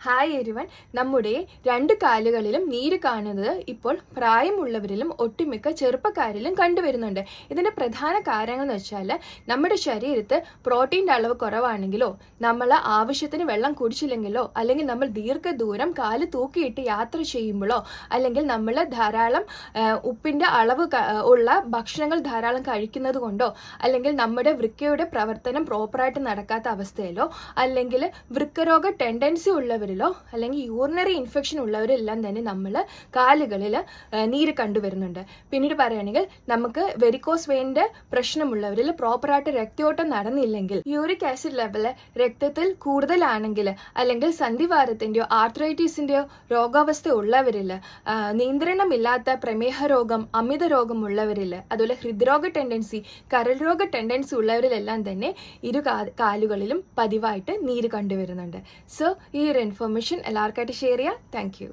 Hi എരിവൻ. നമ്മുടെ രണ്ട് കാലുകളിലും നീര് കാണുന്നത് ഇപ്പോൾ പ്രായമുള്ളവരിലും ഒട്ടുമിക്ക ചെറുപ്പക്കാരിലും കണ്ടുവരുന്നുണ്ട്. ഇതിൻ്റെ പ്രധാന കാരണങ്ങൾ എന്ന് വെച്ചാൽ നമ്മുടെ ശരീരത്ത് പ്രോട്ടീൻ്റെ അളവ് കുറവാണെങ്കിലോ, നമ്മൾ ആവശ്യത്തിന് വെള്ളം കുടിച്ചില്ലെങ്കിലോ, അല്ലെങ്കിൽ നമ്മൾ ദീർഘദൂരം കാല് തൂക്കിയിട്ട് യാത്ര ചെയ്യുമ്പോഴോ, അല്ലെങ്കിൽ നമ്മൾ ധാരാളം ഉപ്പിൻ്റെ അളവ് ഉള്ള ഭക്ഷണങ്ങൾ ധാരാളം കഴിക്കുന്നത് കൊണ്ടോ, അല്ലെങ്കിൽ നമ്മുടെ വൃക്കയുടെ പ്രവർത്തനം പ്രോപ്പറായിട്ട് നടക്കാത്ത അവസ്ഥയിലോ, അല്ലെങ്കിൽ വൃക്കരോഗ ടെൻഡൻസി ഉള്ളവരിലോ, അല്ലെങ്കിൽ യൂറിനറി ഇൻഫെക്ഷൻ ഉള്ളവരെല്ലാം തന്നെ നമ്മൾ കാലുകളിൽ നീര് കണ്ടുവരുന്നുണ്ട്. പിന്നീട് പറയുകയാണെങ്കിൽ നമുക്ക് വെരിക്കോസ് വെയിൻ്റെ പ്രശ്നമുള്ളവരിൽ പ്രോപ്പറായിട്ട് രക്തയോട്ടം നടന്നില്ലെങ്കിൽ, യൂറിക് ആസിഡ് ലെവൽ രക്തത്തിൽ കൂടുതലാണെങ്കിൽ, അല്ലെങ്കിൽ സന്ധിവാതത്തിൻ്റെയോ ആർത്രൈറ്റീസിൻ്റെയോ രോഗാവസ്ഥ ഉള്ളവരിൽ, നിയന്ത്രണമില്ലാത്ത പ്രമേഹ രോഗം, അമിത രോഗം ഉള്ളവരിൽ, അതുപോലെ ഹൃദ്രോഗ ടെൻഡൻസി, കരൾ രോഗ ടെൻഡൻസി ഉള്ളവരിലെല്ലാം തന്നെ ഇരു കാലുകളിലും പതിവായിട്ട് നീര് കണ്ടുവരുന്നുണ്ട്. സോ ഈ ഒരു ഇൻഫർമേഷൻ എല്ലാവർക്കായിട്ട് ഷെയർ ചെയ്യാം. Thank you.